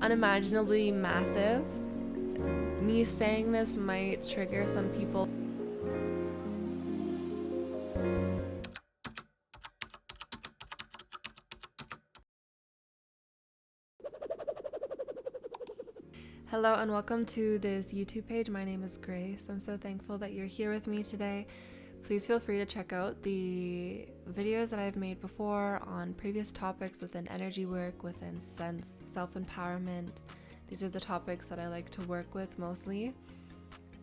unimaginably massive. Me saying this might trigger some people. Hello and welcome to this YouTube page. My name is Grace. I'm so thankful that you're here with me today. Please feel free to check out the videos that I've made before on previous topics within energy work, within sense, self-empowerment. These are the topics that I like to work with mostly.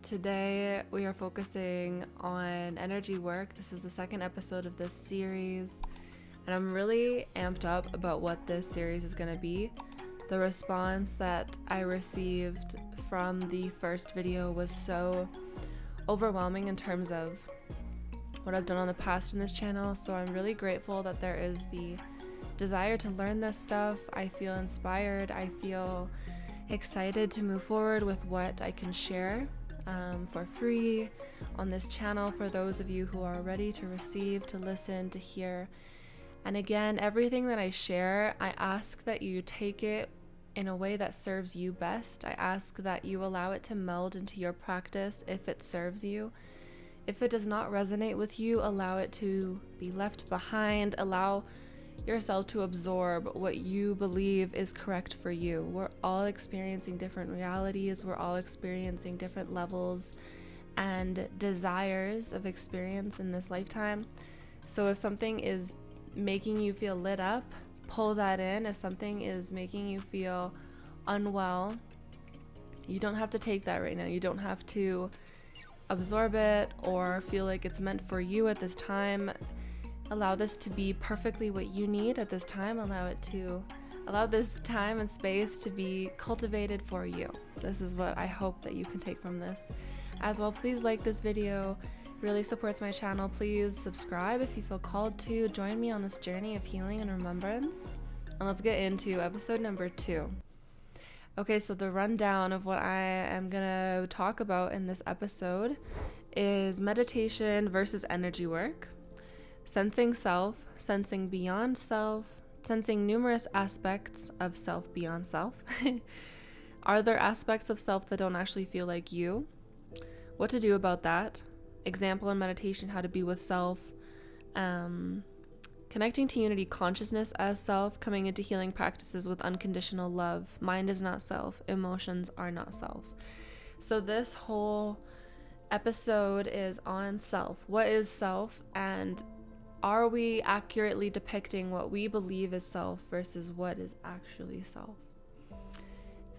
Today we are focusing on energy work. This is the second episode of this series, and I'm really amped up about what this series is going to be. The response that I received from the first video was so overwhelming in terms of what I've done on the past in this channel, so I'm really grateful that there is the desire to learn this stuff. I feel inspired. I feel excited to move forward with what I can share for free on this channel for those of you who are ready to receive, to listen, to hear. And again, everything that I share, I ask that you take it in a way that serves you best. I ask that you allow it to meld into your practice if it serves you. If it does not resonate with you, allow it to be left behind. Allow yourself to absorb what you believe is correct for you. We're all experiencing different realities. We're all experiencing different levels and desires of experience in this lifetime. So if something is making you feel lit up, pull that in. If something is making you feel unwell, you don't have to take that right now. You don't have to absorb it or feel like it's meant for you at this time. Allow this to be perfectly what you need at this time. Allow this time and space to be cultivated for you. This is what I hope that you can take from this. As well, please like this video. It really supports my channel. Please subscribe if you feel called to. Join me on this journey of healing and remembrance. And let's get into episode number 2. Okay, so the rundown of what I am gonna talk about in this episode is meditation versus energy work, sensing self, sensing beyond self, sensing numerous aspects of self beyond self. Are there aspects of self that don't actually feel like you? What to do about that? Example in meditation, how to be with self, connecting to unity consciousness as self, coming into healing practices with unconditional love. Mind is not self, emotions are not self. So this whole episode is on self. What is self, and are we accurately depicting what we believe is self versus what is actually self?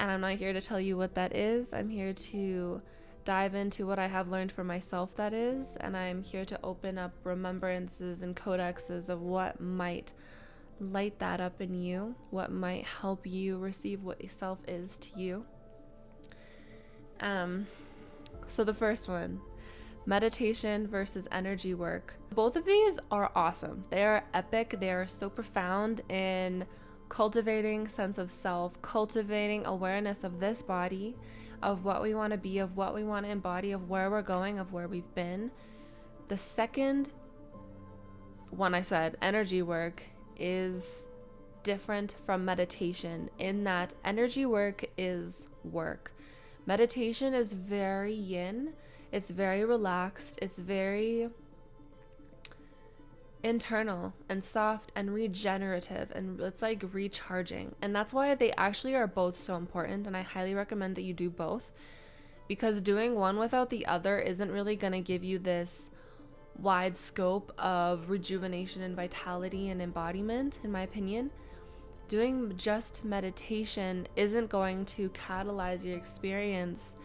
And I'm not here to tell you what that is. I'm here to dive into what I have learned for myself, that is, and I'm here to open up remembrances and codexes of what might light that up in you, what might help you receive what self is to you. So the first one, meditation versus energy work. Both of these are awesome. They are epic. They are so profound in cultivating sense of self, cultivating awareness of this body, of what we want to be, of what we want to embody, of where we're going, of where we've been. The second one I said, energy work, is different from meditation in that energy work is work. Meditation is very yin. It's very relaxed. It's very internal and soft and regenerative, and it's like recharging. And that's why they actually are both so important, and I highly recommend that you do both, because doing one without the other isn't really going to give you this wide scope of rejuvenation and vitality and embodiment, in my opinion. Doing just meditation isn't going to catalyze your experience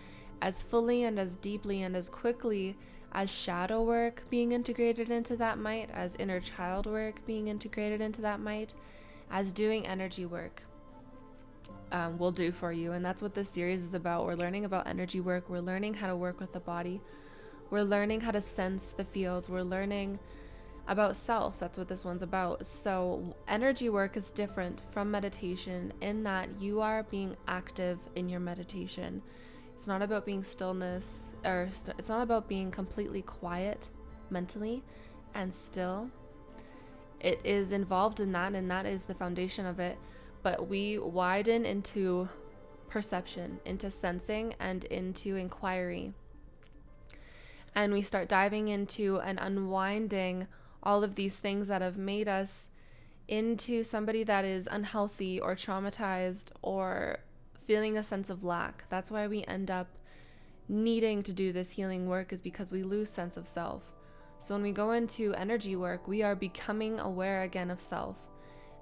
as fully and as deeply and as quickly as shadow work being integrated into that might, as inner child work being integrated into that might, as doing energy work will do for you. And that's what this series is about. We're learning about energy work. We're learning how to work with the body. We're learning how to sense the fields. We're learning about self. That's what this one's about. So energy work is different from meditation in that you are being active in your meditation. It's not about being stillness, or it's not about being completely quiet mentally and still. It is involved in that, and that is the foundation of it. But we widen into perception, into sensing, and into inquiry. And we start diving into and unwinding all of these things that have made us into somebody that is unhealthy or traumatized or feeling a sense of lack. That's why we end up needing to do this healing work, is because we lose sense of self. So when we go into energy work, we are becoming aware again of self.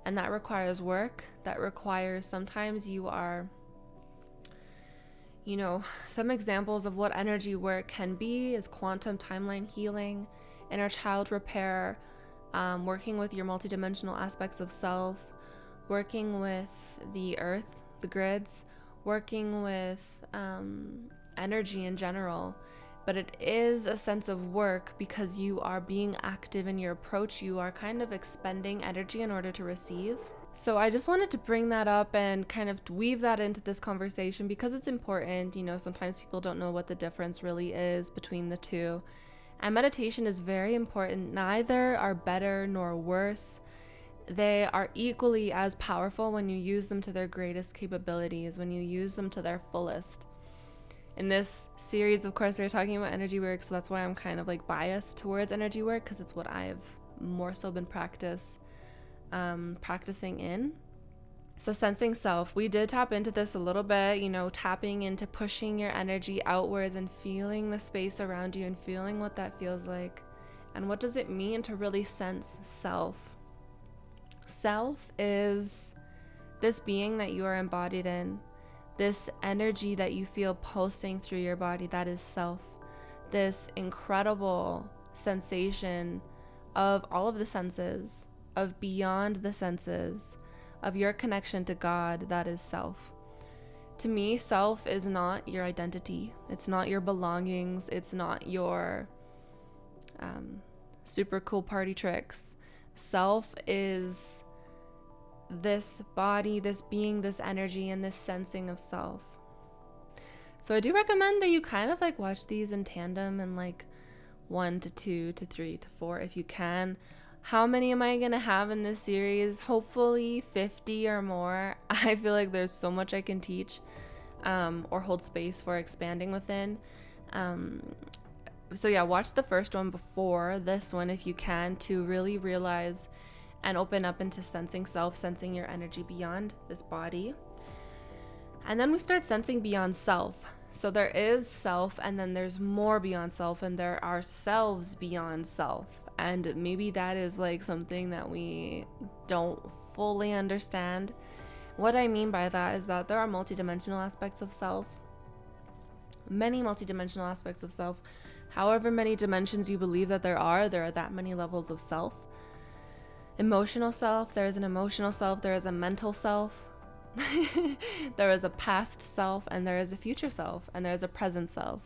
And that requires work. That requires, sometimes you are, some examples of what energy work can be is quantum timeline healing, inner child repair, working with your multidimensional aspects of self, working with the earth, the grids, working with energy in general. But it is a sense of work because you are being active in your approach. You are kind of expending energy in order to receive. So I just wanted to bring that up and kind of weave that into this conversation because it's important. Sometimes people don't know what the difference really is between the two. And meditation is very important. Neither are better nor worse. They are equally as powerful when you use them to their greatest capabilities, when you use them to their fullest. In this series, of course, we're talking about energy work, so that's why I'm kind of like biased towards energy work, because it's what I've more so been practicing in. So sensing self, we did tap into this a little bit, tapping into pushing your energy outwards and feeling the space around you and feeling what that feels like. And what does it mean to really sense self? Self is this being that you are embodied in, this energy that you feel pulsing through your body. That is self. This incredible sensation of all of the senses, of beyond the senses, of your connection to God. That is self. To me, self is not your identity. It's not your belongings. It's not your super cool party tricks. Self is this body, this being, this energy, and this sensing of self. So I do recommend that you kind of like watch these in tandem and like 1 to 2 to 3 to 4 if you can. How many am I gonna have in this series? Hopefully 50 or more. I feel like there's so much I can teach or hold space for expanding within. So yeah, watch the first one before this one if you can, to really realize and open up into sensing self, sensing your energy beyond this body. And then we start sensing beyond self. So there is self, and then there's more beyond self, and there are selves beyond self. And maybe that is like something that we don't fully understand. What I mean by that is that there are multidimensional aspects of self. Many multidimensional aspects of self. However many dimensions you believe that there are that many levels of self. Emotional self, there is an emotional self, there is a mental self, there is a past self, and there is a future self, and there is a present self.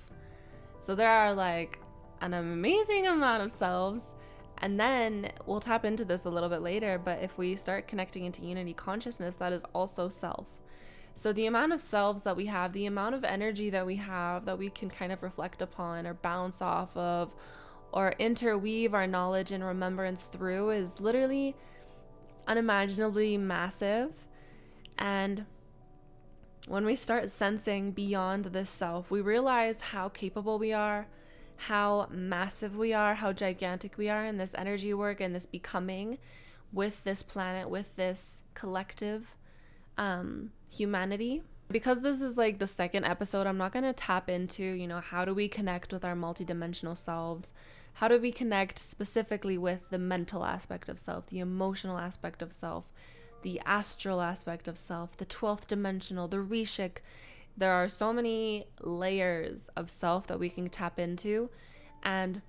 So there are like an amazing amount of selves. And then we'll tap into this a little bit later, but if we start connecting into unity consciousness, that is also self. So the amount of selves that we have, the amount of energy that we have that we can kind of reflect upon or bounce off of or interweave our knowledge and remembrance through is literally unimaginably massive. And when we start sensing beyond this self, we realize how capable we are, how massive we are, how gigantic we are in this energy work and this becoming with this planet, with this collective humanity. Because this is like the second episode, I'm not going to tap into, how do we connect with our multidimensional selves? How do we connect specifically with the mental aspect of self, the emotional aspect of self, the astral aspect of self, the 12th dimensional, the Rishik? There are so many layers of self that we can tap into. And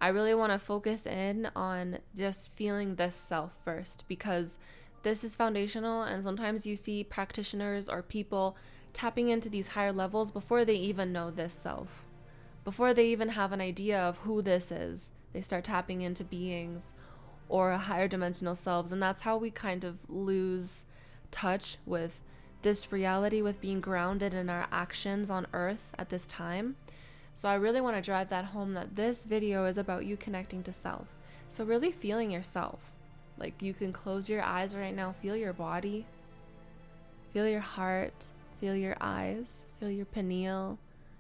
I really want to focus in on just feeling this self first, because this is foundational. And sometimes you see practitioners or people tapping into these higher levels before they even know this self. Before they even have an idea of who this is, they start tapping into beings or higher dimensional selves. And that's how we kind of lose touch with this reality, with being grounded in our actions on earth at this time. So I really want to drive that home, that this video is about you connecting to self. So really feeling yourself. Like, you can close your eyes right now, feel your body. Feel your heart, feel your eyes, feel your pineal.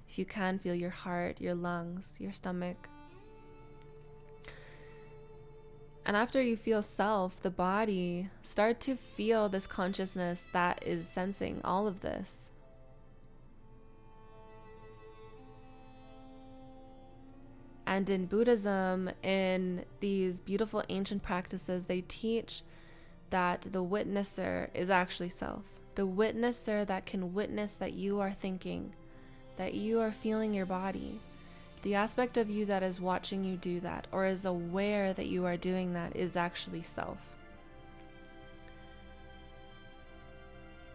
If you can, feel your heart, your lungs, your stomach. And after you feel self, the body, start to feel this consciousness that is sensing all of this. And in Buddhism, in these beautiful ancient practices, they teach that the witnesser is actually self. The witnesser that can witness that you are thinking, that you are feeling your body. The aspect of you that is watching you do that, or is aware that you are doing that, is actually self.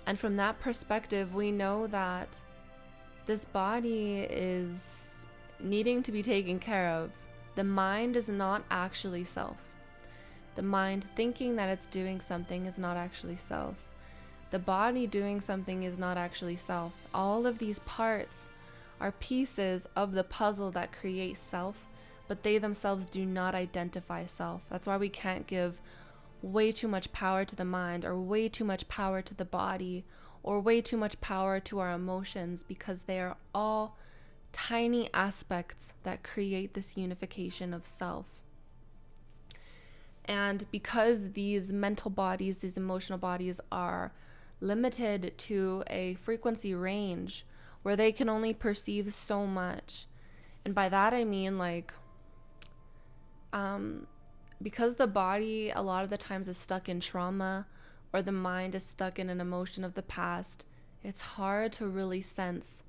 And from that perspective, we know that this body is needing to be taken care of. The mind is not actually self. The mind thinking that it's doing something is not actually self. The body doing something is not actually self. All of these parts are pieces of the puzzle that create self, but they themselves do not identify self. That's why we can't give way too much power to the mind, or way too much power to the body, or way too much power to our emotions, because they are all tiny aspects that create this unification of self. And because these mental bodies, these emotional bodies, are limited to a frequency range where they can only perceive so much. And by that I mean, like, because the body a lot of the times is stuck in trauma, or the mind is stuck in an emotion of the past, it's hard to really sense,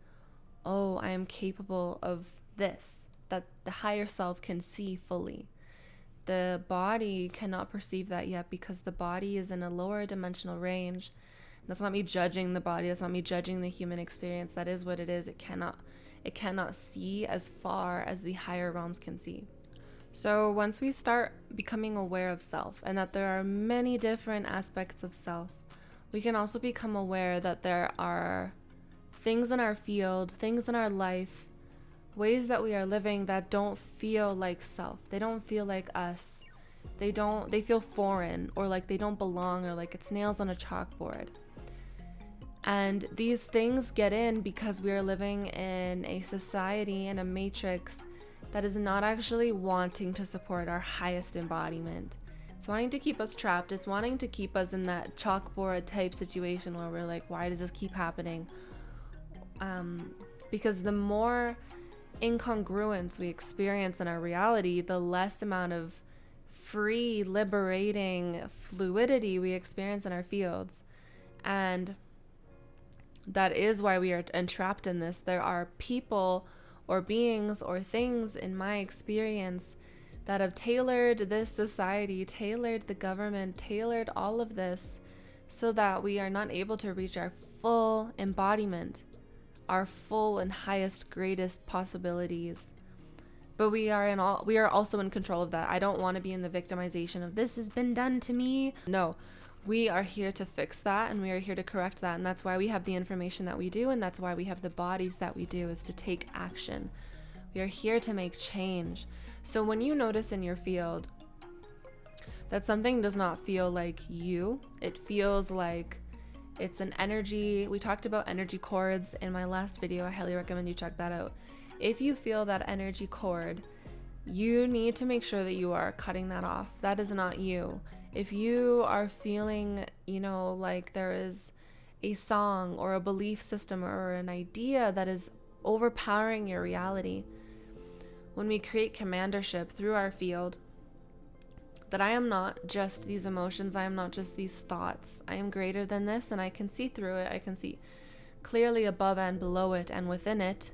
oh, I am capable of this, that the higher self can see fully. The body cannot perceive that yet, because the body is in a lower dimensional range. That's not me judging the body. That's not me judging the human experience. That is what it is. It cannot see as far as the higher realms can see. So once we start becoming aware of self, and that there are many different aspects of self, we can also become aware that there are things in our field, things in our life, ways that we are living that don't feel like self. They don't feel like us. They feel foreign, or like they don't belong, or like it's nails on a chalkboard. And these things get in because we are living in a society and a matrix that is not actually wanting to support our highest embodiment. It's wanting to keep us trapped. It's wanting to keep us in that chalkboard type situation where we're like, why does this keep happening? Because the more incongruence we experience in our reality, the less amount of free, liberating fluidity we experience in our fields. And that is why we are entrapped in this. There are people or beings or things, in my experience, that have tailored this society, tailored the government, tailored all of this so that we are not able to reach our full embodiment, our full and highest, greatest possibilities. But we are also in control of that. I don't want to be in the victimization of this has been done to me. No. We are here to fix that, and we are here to correct that, and that's why we have the information that we do, and that's why we have the bodies that we do, is to take action. We are here to make change. So when you notice in your field that something does not feel like you, it feels like it's an energy. We talked about energy cords in my last video. I highly recommend you check that out. If you feel that energy cord, you need to make sure that you are cutting that off. That is not you. If you are feeling, like there is a song or a belief system or an idea that is overpowering your reality, when we create commandership through our field, that I am not just these emotions, I am not just these thoughts, I am greater than this, and I can see through it, I can see clearly above and below it and within it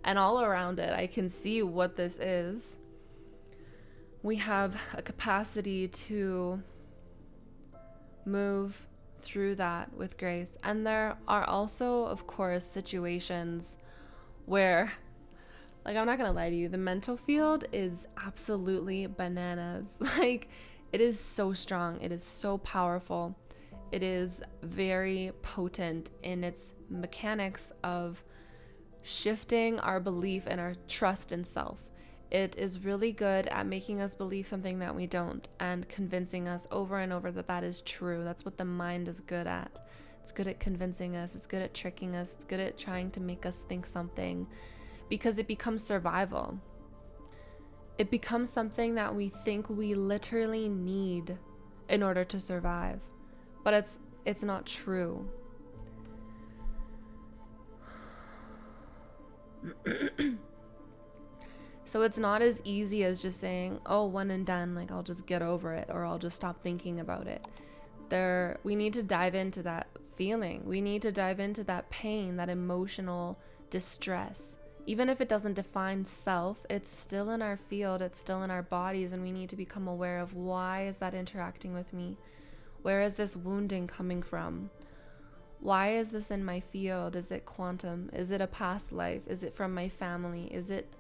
and all around it. I can see what this is. We have a capacity to move through that with grace. And there are also, of course, situations where, like, I'm not gonna lie to you, the mental field is absolutely bananas. Like, it is so strong, it is so powerful, it is very potent in its mechanics of shifting our belief and our trust in self. It is really good at making us believe something that we don't, and convincing us over and over that that is true. That's what the mind is good at. It's good at convincing us. It's good at tricking us. It's good at trying to make us think something, because it becomes survival. It becomes something that we think we literally need in order to survive. But it's not true. So it's not as easy as just saying, oh, one and done, like I'll just get over it, or I'll just stop thinking about it. We need to dive into that feeling. We need to dive into that pain, that emotional distress. Even if it doesn't define self, it's still in our field, it's still in our bodies, and we need to become aware of, why is that interacting with me? Where is this wounding coming from? Why is this in my field? Is it quantum? Is it a past life? Is it from my family? Is it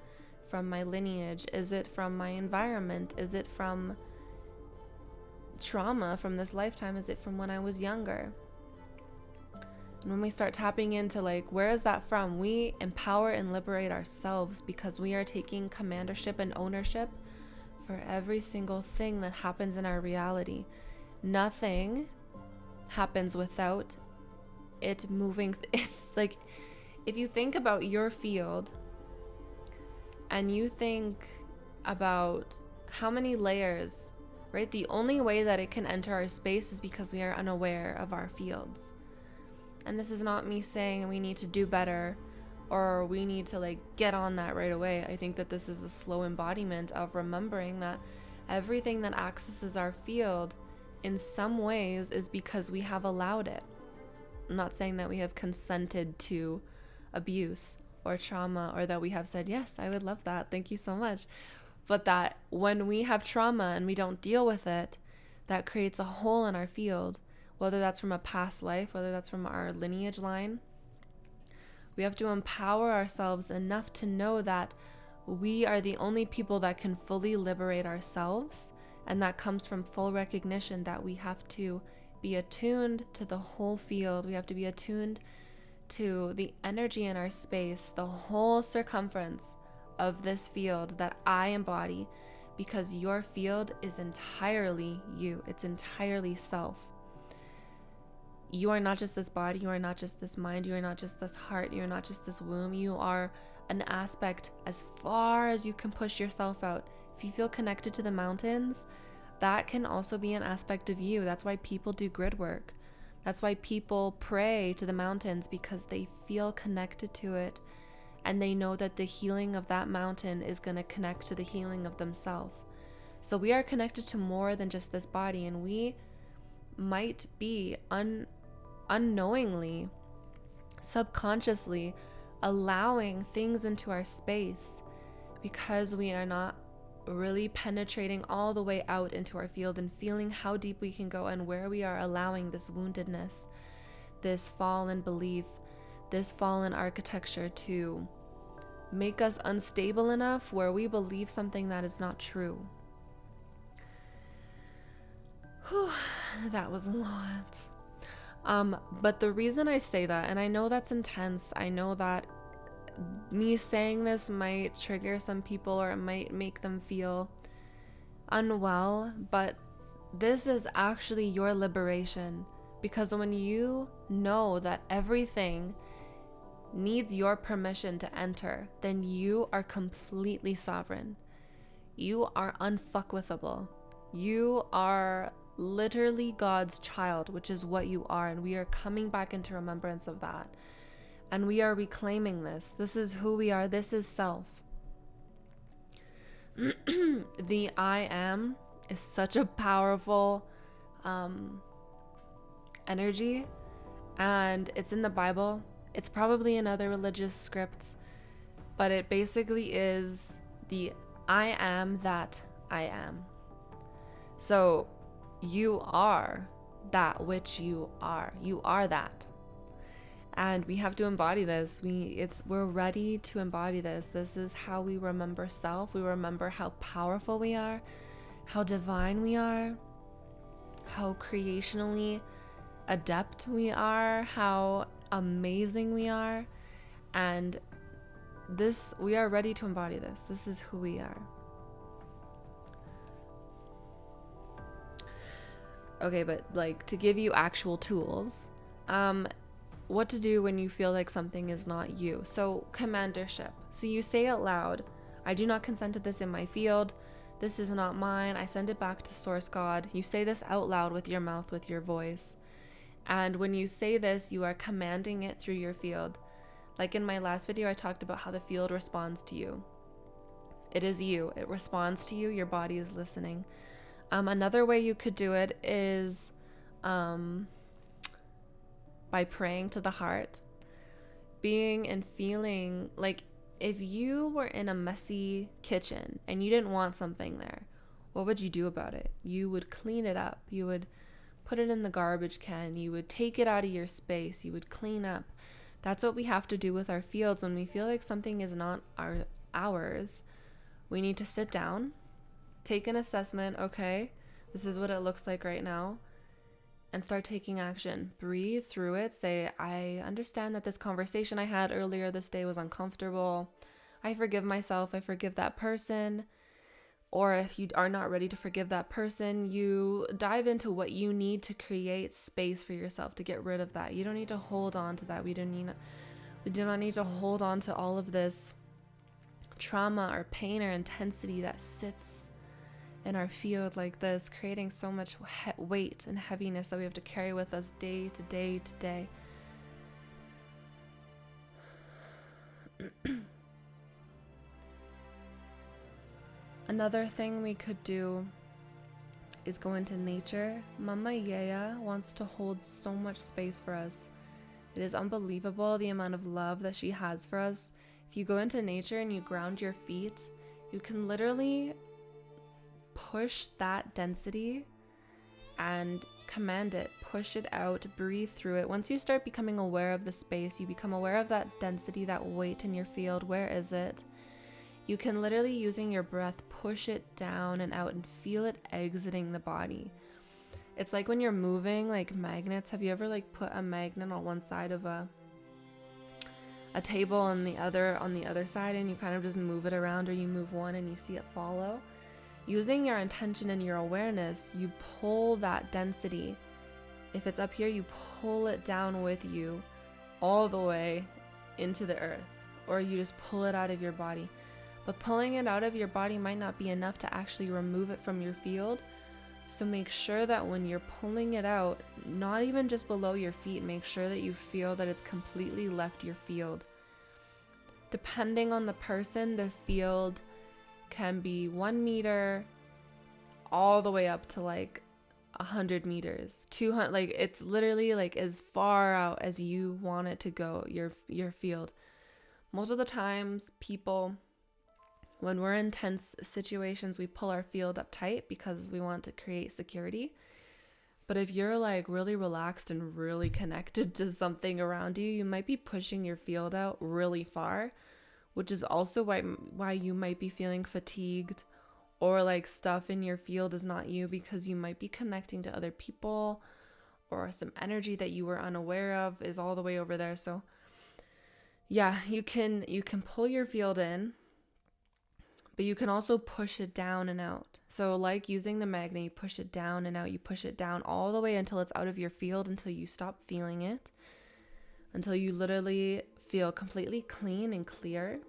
from my lineage? Is it from my environment? Is it from trauma from this lifetime? Is it from when I was younger? And when we start tapping into like, where is that from? We empower and liberate ourselves, because we are taking commandership and ownership for every single thing that happens in our reality. Nothing happens without it moving. It's like, if you think about your field and you think about how many layers, right? The only way that it can enter our space is because we are unaware of our fields. And this is not me saying we need to do better or we need to like get on that right away. I think that this is a slow embodiment of remembering that everything that accesses our field in some ways is because we have allowed it. I'm not saying that we have consented to abuse or trauma, or that we have said, yes, I would love that, thank you so much. But that when we have trauma and we don't deal with it, that creates a hole in our field, whether that's from a past life, whether that's from our lineage line. We have to empower ourselves enough to know that we are the only people that can fully liberate ourselves. And that comes from full recognition that we have to be attuned to the whole field. We have to be attuned to the energy in our space, the whole circumference of this field that I embody, because your field is entirely you. It's entirely self. You are not just this body. You are not just this mind. You are not just this heart. You are not just this womb. You are an aspect as far as you can push yourself out. If you feel connected to the mountains, that can also be an aspect of you. That's why people do grid work. That's why people pray to the mountains, because they feel connected to it and they know that the healing of that mountain is going to connect to the healing of themselves. So we are connected to more than just this body, and we might be unknowingly, subconsciously allowing things into our space because we are not really penetrating all the way out into our field and feeling how deep we can go, and where we are allowing this woundedness, this fallen belief, this fallen architecture to make us unstable enough where we believe something that is not true. Whew, that was a lot. But the reason I say that, and I know that's intense, I know that me saying this might trigger some people or it might make them feel unwell, but this is actually your liberation, because when you know that everything needs your permission to enter, then you are completely sovereign. You are unfuckwithable. You are literally God's child, which is what you are, and we are coming back into remembrance of that. And we are reclaiming this. This is who we are. This is self. The I am is such a powerful energy, and it's in the Bible. It's probably in other religious scripts, but it basically is the I am that I am. So you are that which you are. You are that. And we have to embody this. We're ready to embody this. This is how we remember self. We remember how powerful we are, how divine we are, how creationally adept we are, how amazing we are. And we are ready to embody this. This is who we are. Okay, but like, to give you actual tools, What to do when you feel like something is not you. So commandership. So you say out loud, I do not consent to this in my field. This is not mine. I send it back to Source God. You say this out loud with your mouth, with your voice. And when you say this, you are commanding it through your field. Like in my last video, I talked about how the field responds to you. It is you. It responds to you. Your body is listening. Another way you could do it is by praying to the heart. Being and feeling like if you were in a messy kitchen and you didn't want something there, what would you do about it? You would clean it up. You would put it in the garbage can. You would take it out of your space. You would clean up. That's what we have to do with our fields when we feel like something is not ours. We need to sit down, take an assessment. Okay, this is what it looks like right now. And start taking action. Breathe through it. Say, I understand that this conversation I had earlier this day was uncomfortable. I forgive myself. I forgive that person. Or if you are not ready to forgive that person, you dive into what you need to create space for yourself to get rid of that. You don't need to hold on to that. We do not need to hold on to all of this trauma or pain or intensity that sits in our field like this, creating so much weight and heaviness that we have to carry with us day to day to day. Another thing we could do is go into nature. Mama Yaya wants to hold so much space for us. It is unbelievable the amount of love that she has for us. If you go into nature and you ground your feet, you can literally push that density and command it, push it out, breathe through it. Once you start becoming aware of the space, you become aware of that density, that weight in your field. Where is it? You can literally, using your breath, push it down and out and feel it exiting the body. It's like when you're moving, like magnets. Have you ever like put a magnet on one side of a table and the other on the other side, and you kind of just move it around, or you move one and you see it follow? Using your intention and your awareness, you pull that density. If it's up here, you pull it down with you all the way into the earth, or you just pull it out of your body. But pulling it out of your body might not be enough to actually remove it from your field. So make sure that when you're pulling it out, not even just below your feet, make sure that you feel that it's completely left your field. Depending on the person, the field can be 1 meter all the way up to like 100 meters, 200, like it's literally like as far out as you want it to go, your field. Most of the times people, when we're in tense situations, we pull our field up tight because we want to create security. But if you're like really relaxed and really connected to something around you, you might be pushing your field out really far, which is also why you might be feeling fatigued, or like stuff in your field is not you, because you might be connecting to other people, or some energy that you were unaware of is all the way over there. So yeah, you can pull your field in, but you can also push it down and out. So like using the magnet, you push it down and out. You push it down all the way until it's out of your field, until you stop feeling it, until you literally feel completely clean and clear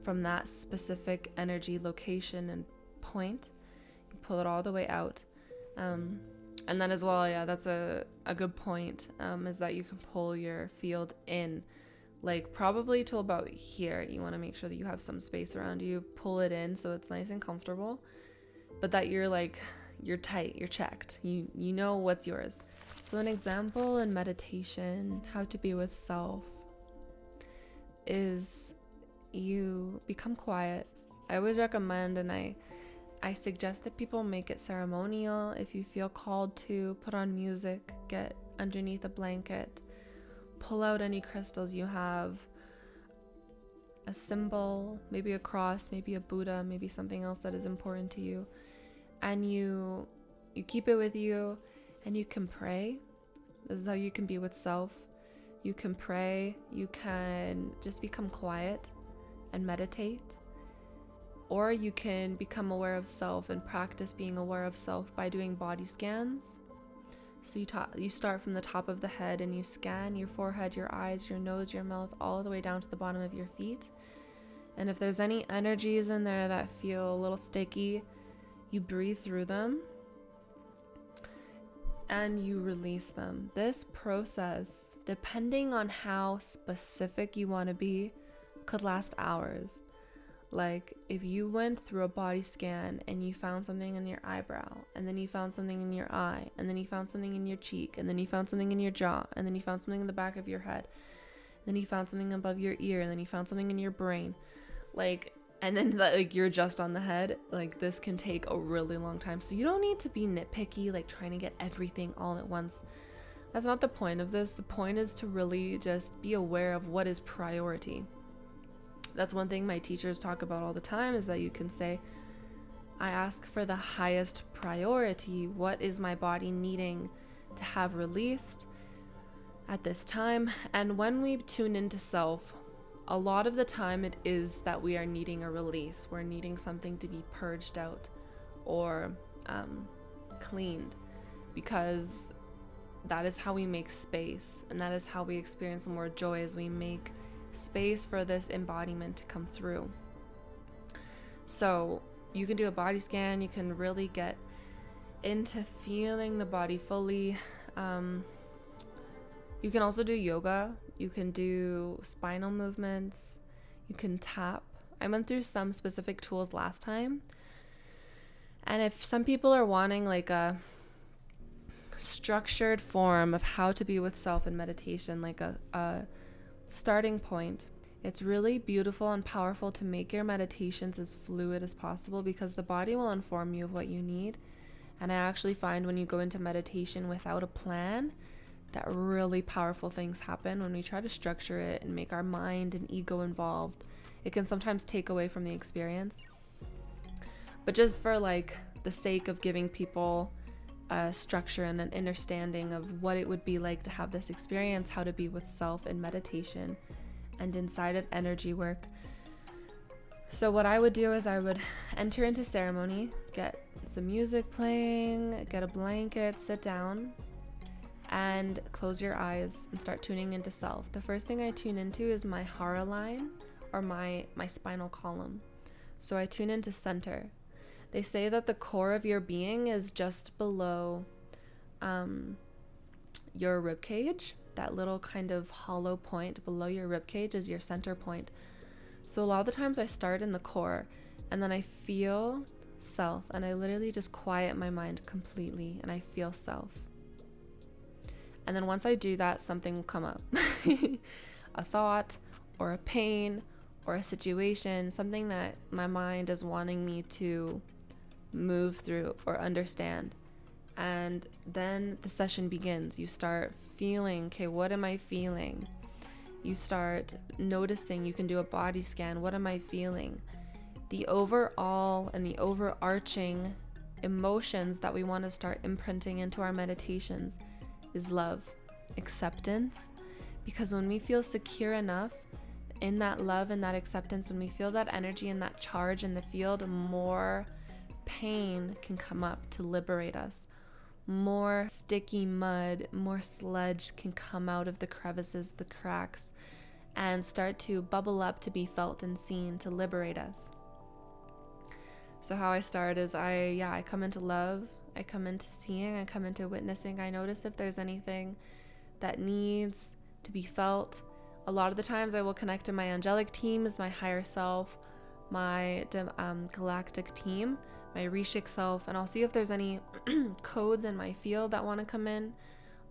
from that specific energy, location, and point. You pull it all the way out. And then as well, yeah, that's a good point, is that you can pull your field in, like probably to about here. You want to make sure that you have some space around you. Pull it in so it's nice and comfortable, but that you're tight, you're checked. You know what's yours. So an example in meditation, how to be with self, is you become quiet. I always recommend, and I suggest that people make it ceremonial. If you feel called to, put on music, get underneath a blanket, pull out any crystals you have, a symbol, maybe a cross, maybe a Buddha, maybe something else that is important to you, and you keep it with you, and you can pray. This is how you can be with self. You can pray, you can just become quiet and meditate, or you can become aware of self and practice being aware of self by doing body scans. So you start from the top of the head and you scan your forehead, your eyes, your nose, your mouth, all the way down to the bottom of your feet. And if there's any energies in there that feel a little sticky, you breathe through them and you release them. This process, depending on how specific you want to be, could last hours. Like if you went through a body scan and you found something in your eyebrow, and then you found something in your eye, and then you found something in your cheek, and then you found something in your jaw, and then you found something in the back of your head, then you found something above your ear, and then you found something in your brain, like, and then like you're just on the head, like this can take a really long time. So you don't need to be nitpicky, like trying to get everything all at once. That's not the point of this. The point is to really just be aware of what is priority. That's one thing my teachers talk about all the time, is that you can say, I ask for the highest priority. What is my body needing to have released at this time? And when we tune into self, a lot of the time it is that we are needing a release. We're needing something to be purged out or cleaned, because that is how we make space, and that is how we experience more joy, as we make space for this embodiment to come through. So you can do a body scan, you can really get into feeling the body fully. You can also do yoga, you can do spinal movements, you can tap. I went through some specific tools last time, and if some people are wanting like a structured form of how to be with self in meditation, like a starting point, it's really beautiful and powerful to make your meditations as fluid as possible, because the body will inform you of what you need. And I actually find when you go into meditation without a plan, that really powerful things happen. When we try to structure it and make our mind and ego involved, it can sometimes take away from the experience. But just for like the sake of giving people a structure and an understanding of what it would be like to have this experience, how to be with self in meditation and inside of energy work. So what I would do is I would enter into ceremony, get some music playing, get a blanket, sit down, and close your eyes and start tuning into self. The first thing I tune into is my hara line, or my spinal column. So I tune into center. They say that the core of your being is just below your rib cage. That little kind of hollow point below your rib cage is your center point. So a lot of the times I start in the core, and then I feel self, and I literally just quiet my mind completely, and I feel self. And then once I do that, something will come up. A thought or a pain or a situation, something that my mind is wanting me to move through or understand. And then the session begins. You start feeling, okay, what am I feeling? You start noticing. You can do a body scan. What am I feeling? The overall and the overarching emotions that we want to start imprinting into our meditations is love, acceptance. Because when we feel secure enough in that love and that acceptance, when we feel that energy and that charge in the field, more pain can come up to liberate us. More sticky mud, more sludge can come out of the crevices, the cracks, and start to bubble up to be felt and seen, to liberate us. So how I start is I come into love, I come into seeing, I come into witnessing. I notice if there's anything that needs to be felt. A lot of the times I will connect to my angelic team, as my higher self, my galactic team, my Rishik self, and I'll see if there's any codes in my field that want to come in.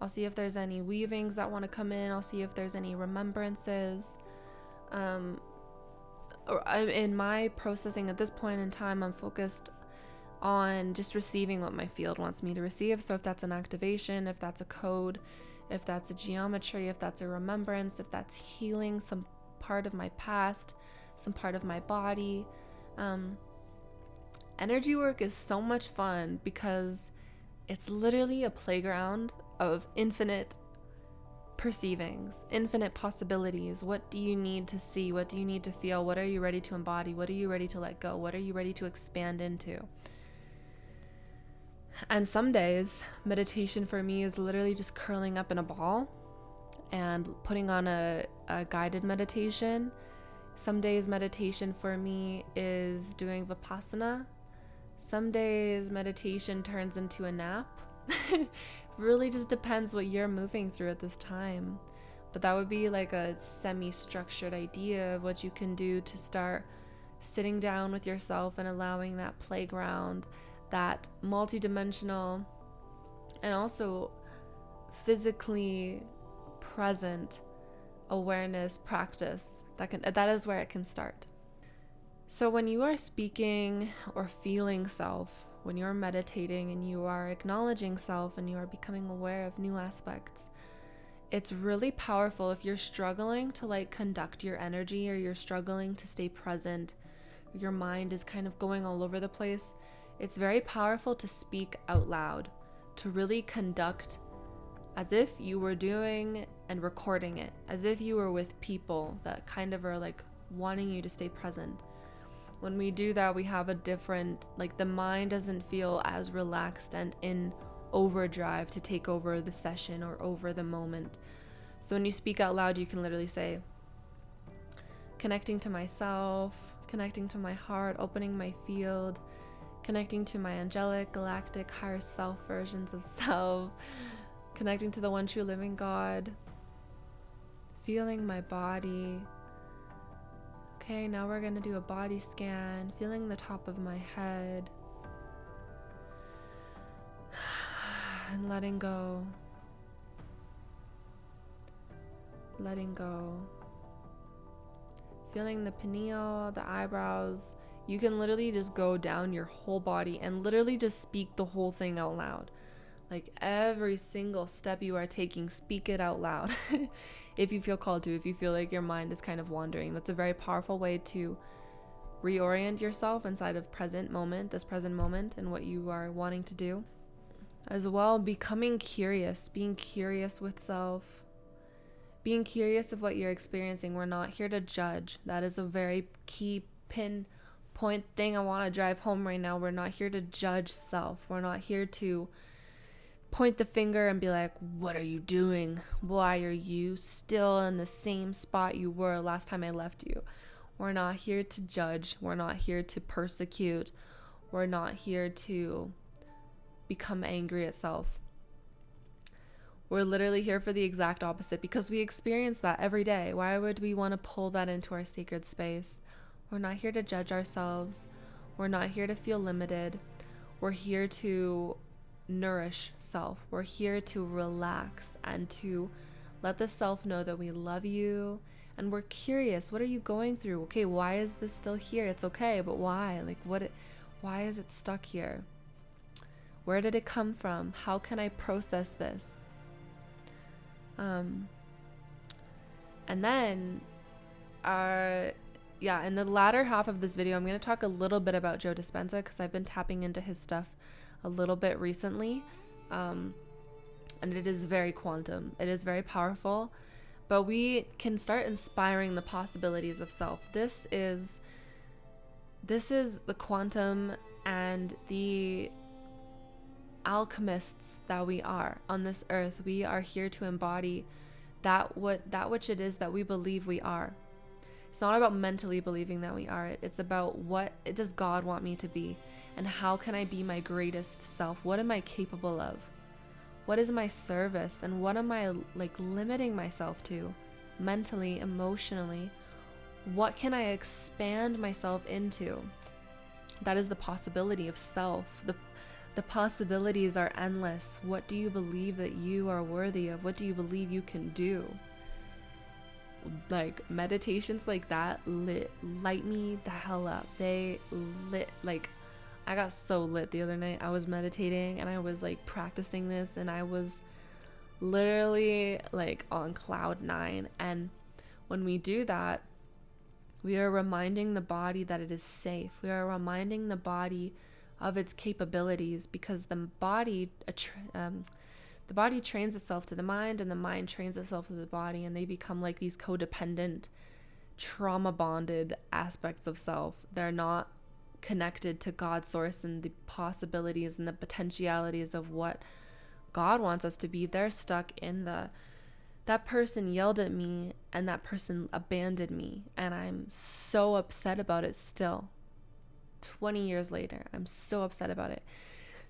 I'll see if there's any weavings that want to come in. I'll see if there's any remembrances. In my processing at this point in time, I'm focused on just receiving what my field wants me to receive. So if that's an activation, if that's a code, if that's a geometry, if that's a remembrance, if that's healing some part of my past, some part of my body. Energy work is so much fun because it's literally a playground of infinite perceivings, infinite possibilities. What do you need to see? What do you need to feel? What are you ready to embody? What are you ready to let go? What are you ready to expand into? And some days, meditation for me is literally just curling up in a ball and putting on a guided meditation. Some days, meditation for me is doing Vipassana. Some days, meditation turns into a nap. Really just depends what you're moving through at this time. But that would be like a semi-structured idea of what you can do to start sitting down with yourself and allowing that playground, that multidimensional and also physically present awareness practice. That is where it can start. So when you are speaking or feeling self, when you're meditating and you are acknowledging self and you are becoming aware of new aspects, it's really powerful. If you're struggling to like conduct your energy, or you're struggling to stay present, your mind is kind of going all over the place, it's very powerful to speak out loud, to really conduct as if you were doing and recording it, as if you were with people that kind of are like wanting you to stay present. When we do that, we have a different, like the mind doesn't feel as relaxed and in overdrive to take over the session or over the moment. So when you speak out loud, you can literally say, connecting to myself, connecting to my heart, opening my field, connecting to my angelic, galactic, higher self versions of self, connecting to the one true living God, feeling my body. Okay, now we're going to do a body scan, feeling the top of my head, and letting go. Letting go. Feeling the pineal, the eyebrows. You can literally just go down your whole body and literally just speak the whole thing out loud. Like every single step you are taking, speak it out loud. If you feel called to, if you feel like your mind is kind of wandering, that's a very powerful way to reorient yourself inside of this present moment and what you are wanting to do. As well, becoming curious, being curious with self, being curious of what you're experiencing. We're not here to judge. That is a very key pinpoint thing I want to drive home right now. We're not here to judge self. We're not here to point the finger and be like, what are you doing? Why are you still in the same spot you were last time I left you? We're not here to judge. We're not here to persecute. We're not here to become angry at self. We're literally here for the exact opposite, because we experience that every day. Why would we want to pull that into our sacred space? We're not here to judge ourselves. We're not here to feel limited. We're here to nourish self. We're here to relax and to let the self know that we love you, and we're curious. What are you going through? Okay, why is this still here? It's okay, but why? Why is it stuck here? Where did it come from? How can I process this? And then in the latter half of this video, I'm going to talk a little bit about Joe Dispenza, because I've been tapping into his stuff a little bit recently, and it is very quantum. It is very powerful, but we can start inspiring the possibilities of self. This is the quantum and the alchemists that we are on this earth. We are here to embody that which it is that we believe we are. It's not about mentally believing that we are it. It's about what does God want me to be, and how can I be my greatest self? What am I capable of? What is my service, and what am I limiting myself to mentally, emotionally? What can I expand myself into? That is the possibility of self. The possibilities are endless. What do you believe that you are worthy of? What do you believe you can do? Meditations like that light me the hell up. They I got so lit the other night. I was meditating and I was practicing this, and I was literally on cloud 9. And when we do that, we are reminding the body that it is safe. We are reminding the body of its capabilities, because the body trains itself to the mind, and the mind trains itself to the body, and they become these codependent, trauma bonded aspects of self. They're not connected to God's source and the possibilities and the potentialities of what God wants us to be, they're stuck in that person yelled at me and that person abandoned me, and I'm so upset about it still. 20 years later, I'm so upset about it.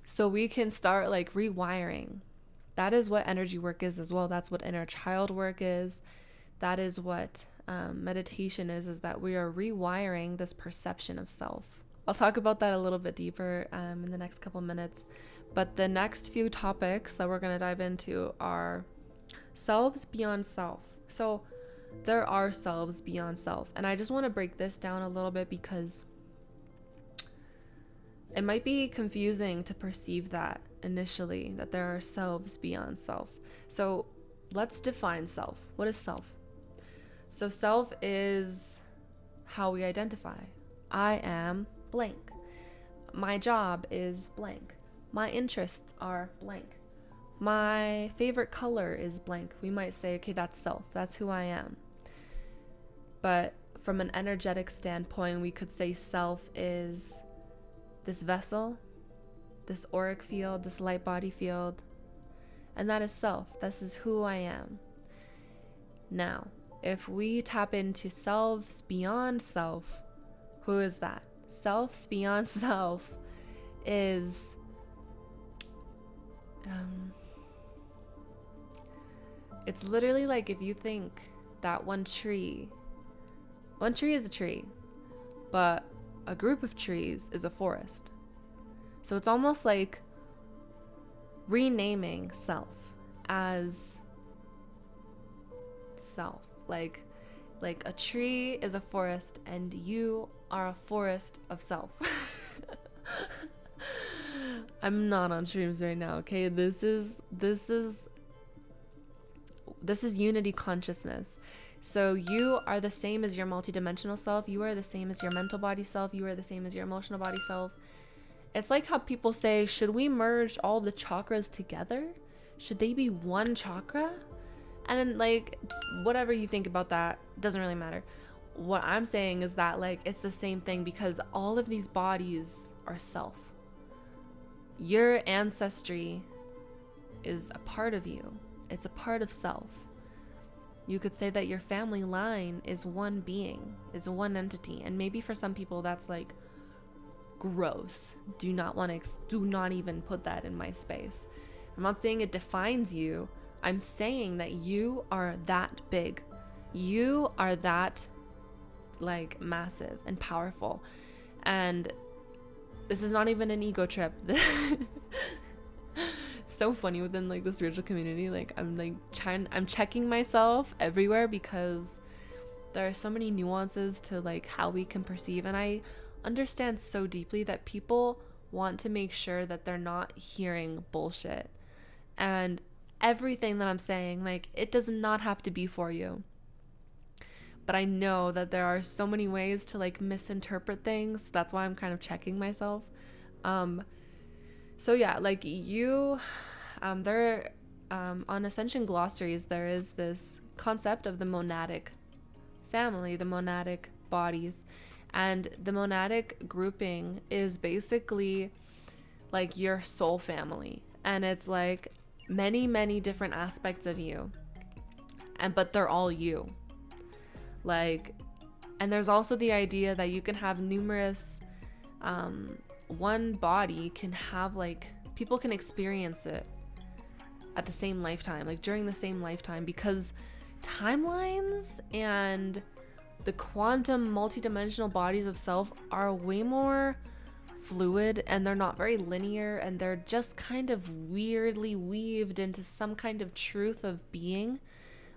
So we can start like rewiring. That is what energy work is as well. That's what inner child work is. That is what meditation is that we are rewiring this perception of self. I'll talk about that a little bit deeper in the next couple minutes. But the next few topics that we're going to dive into are selves beyond self. So there are selves beyond self. And I just want to break this down a little bit because it might be confusing to perceive that initially, that there are selves beyond self. So let's define self. What is self? So self is how we identify. I am blank. My job is blank. My interests are blank. My favorite color is blank. We might say, okay, that's self. That's who I am. But from an energetic standpoint, we could say self is this vessel, this auric field, this light body field, and that is self. This is who I am. Now, if we tap into selves beyond self, who is that? Selves beyond self is it's literally like if you think that one tree is a tree, but a group of trees is a forest. So it's almost like renaming self as self. Like a tree is a forest and you are a forest of self. I'm not on shrooms right now, okay? This is unity consciousness. So you are the same as your multidimensional self. You are the same as your mental body self. You are the same as your emotional body self. It's like how people say, should we merge all the chakras together? Should they be one chakra? And then, like, whatever you think about that doesn't really matter. What I'm saying is that, like, it's the same thing because all of these bodies are self. Your ancestry is a part of you. It's a part of self. You could say that your family line is one being, is one entity. And maybe for some people that's like gross. Do not even put that in my space. I'm not saying it defines you. I'm saying that you are that big. You are that like massive and powerful. And this is not even an ego trip. So funny within like the spiritual community. Like I'm checking myself everywhere because there are so many nuances to like how we can perceive, and I understand so deeply that people want to make sure that they're not hearing bullshit. And everything that I'm saying, like, it does not have to be for you. But I know that there are so many ways to like misinterpret things. That's why I'm kind of checking myself. So yeah, like you, there, on Ascension glossaries, there is this concept of the monadic family, the monadic bodies, and the monadic grouping is basically like your soul family, and it's like many, many different aspects of you, but they're all you. Like, and there's also the idea that you can have numerous, one body can have like, people can experience it at the same lifetime, like during the same lifetime, because timelines and the quantum multidimensional bodies of self are way more fluid, and they're not very linear, and they're just kind of weirdly weaved into some kind of truth of being.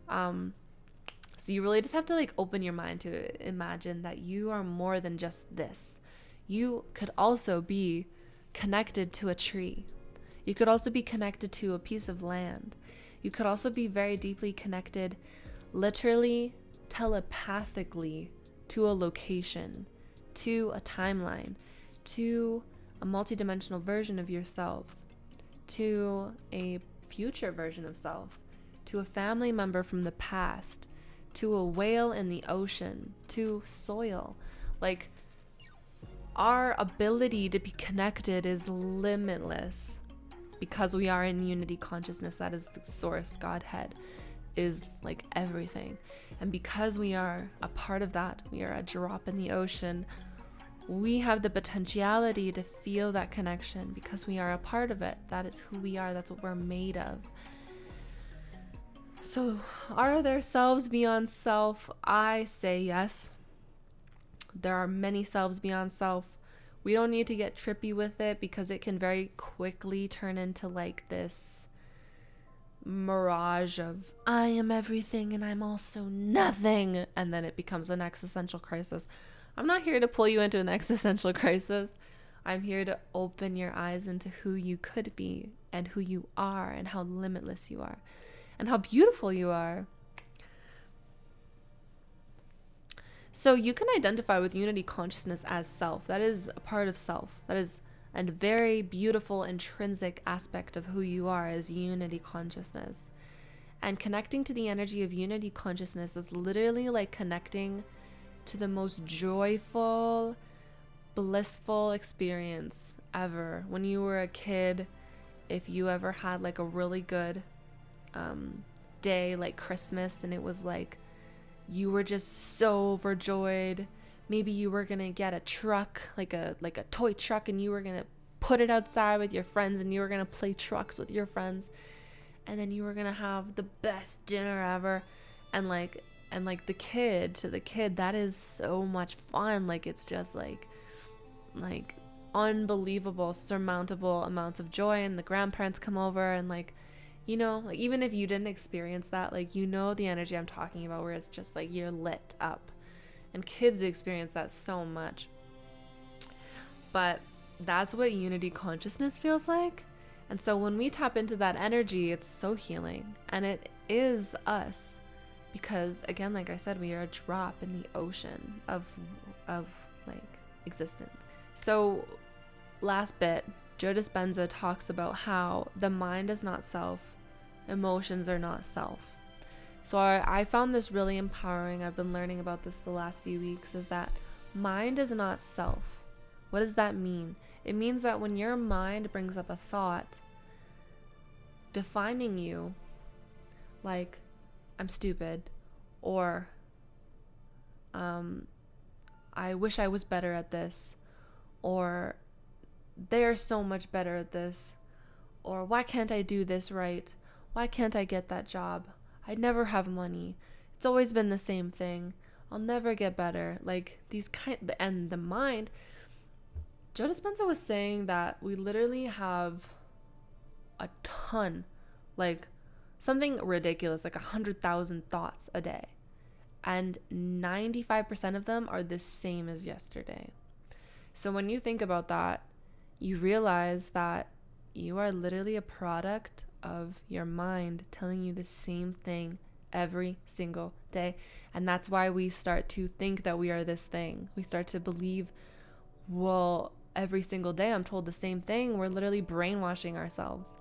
So you really just have to like open your mind to imagine that you are more than just this. You could also be connected to a tree. You could also be connected to a piece of land. You could also be very deeply connected, literally, telepathically, to a location, to a timeline, to a multidimensional version of yourself, to a future version of self, to a family member from the past, to a whale in the ocean, to soil. Like, our ability to be connected is limitless because we are in unity consciousness. That is the source, Godhead is like everything. And because we are a part of that, we are a drop in the ocean, we have the potentiality to feel that connection because we are a part of it. That is who we are. That's what we're made of. So are there selves beyond self? I say yes. There are many selves beyond self. We don't need to get trippy with it because it can very quickly turn into like this mirage of I am everything and I'm also nothing, and then it becomes an existential crisis. I'm not here to pull you into an existential crisis. I'm here to open your eyes into who you could be and who you are and how limitless you are and how beautiful you are. So you can identify with unity consciousness as self. That is a part of self. That is a very beautiful intrinsic aspect of who you are as unity consciousness. And connecting to the energy of unity consciousness is literally like connecting to the most joyful, blissful experience ever. When you were a kid, if you ever had like a really good day like Christmas, and it was like you were just so overjoyed. Maybe you were gonna get a truck, like a toy truck, and you were gonna put it outside with your friends, and you were gonna play trucks with your friends, and then you were gonna have the best dinner ever. And like the kid, that is so much fun. Like it's just like unbelievable, surmountable amounts of joy. And the grandparents come over, and like, you know, like even if you didn't experience that, like, you know, the energy I'm talking about, where it's just like you're lit up. And kids experience that so much. But that's what unity consciousness feels like. And so when we tap into that energy, it's so healing. And it is us. Because again, like I said, we are a drop in the ocean of like existence. So last bit, Joe Dispenza talks about how the mind is not self, emotions are not self. So I found this really empowering. I've been learning about this the last few weeks, is that mind is not self. What does that mean? It means that when your mind brings up a thought defining you, like, I'm stupid, or I wish I was better at this, or they're so much better at this, or why can't I do this right? Why can't I get that job? I never have money. It's always been the same thing. I'll never get better. Like these and the mind. Joe Dispenza was saying that we literally have a ton, like something ridiculous, like 100,000 thoughts a day. And 95% of them are the same as yesterday. So when you think about that, you realize that you are literally a product of your mind telling you the same thing every single day. And that's why we start to think that we are this thing. We start to believe, well, every single day I'm told the same thing. We're literally brainwashing ourselves.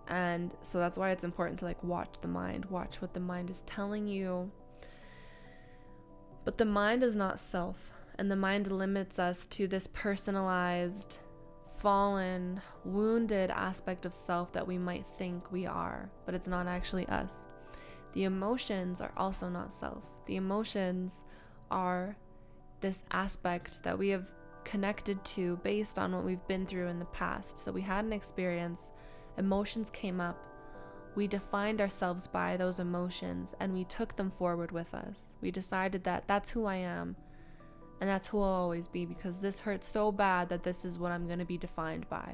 And so that's why it's important to like watch the mind, watch what the mind is telling you. But the mind is not self, and the mind limits us to this personalized, fallen, wounded aspect of self that we might think we are, but it's not actually us. The emotions are also not self. The emotions are this aspect that we have connected to based on what we've been through in the past. So we had an experience, emotions came up, we defined ourselves by those emotions, and we took them forward with us. We decided that that's who I am, and that's who I'll always be, because this hurts so bad that this is what I'm going to be defined by.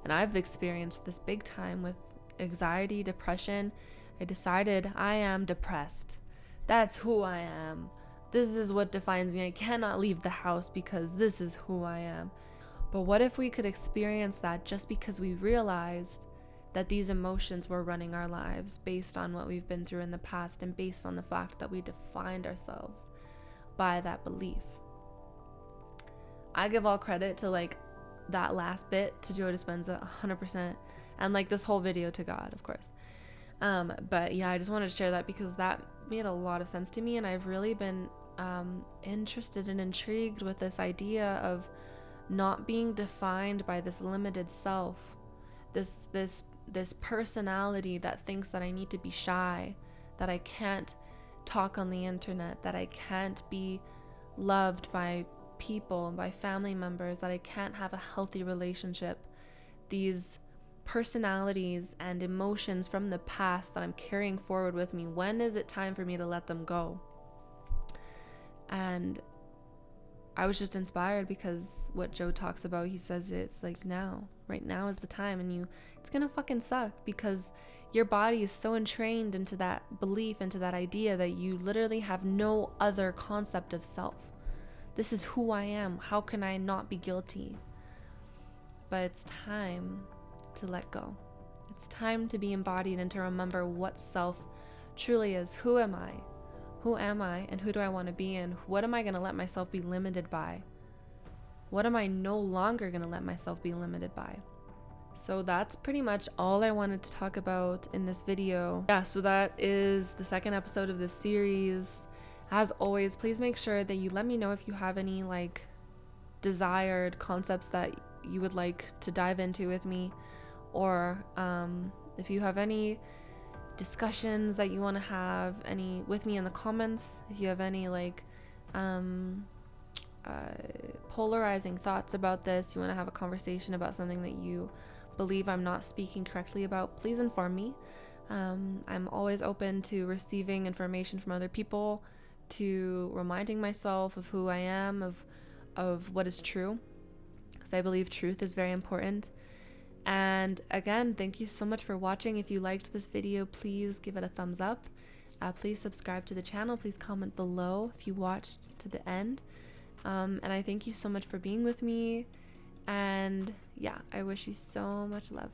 And I've experienced this big time with anxiety, depression. I decided I am depressed. That's who I am. This is what defines me. I cannot leave the house because this is who I am. But what if we could experience that just because we realized that these emotions were running our lives based on what we've been through in the past, and based on the fact that we defined ourselves by that belief. I give all credit to like that last bit to Joe Dispenza 100%, and like this whole video to God, of course. But yeah, I just wanted to share that because that made a lot of sense to me, and I've really been interested and intrigued with this idea of not being defined by this limited self, this personality that thinks that I need to be shy, that I can't talk on the internet, that I can't be loved by people, by family members, that I can't have a healthy relationship. These personalities and emotions from the past that I'm carrying forward with me, when is it time for me to let them go? And I was just inspired because what Joe talks about, he says it's like now, right now is the time, and it's gonna fucking suck because your body is so entrained into that belief, into that idea, that you literally have no other concept of self. This is who I am. How can I not be guilty? But it's time to let go. It's time to be embodied and to remember what self truly is. Who am I? Who am I, and who do I want to be, and what am I going to let myself be limited by? What am I no longer going to let myself be limited by? So that's pretty much all I wanted to talk about in this video. Yeah, so that is the second episode of this series. As always, please make sure that you let me know if you have any like desired concepts that you would like to dive into with me, or if you have any discussions that you want to have any with me in the comments, if you have any like polarizing thoughts about this, you want to have a conversation about something that you believe I'm not speaking correctly about, please inform me. I'm always open to receiving information from other people, to reminding myself of who I am, of what is true, because I believe truth is very important. And again, thank you so much for watching. If you liked this video, please give it a thumbs up. Please subscribe to the channel. Please comment below if you watched to the end. And I thank you so much for being with me. And yeah, I wish you so much love.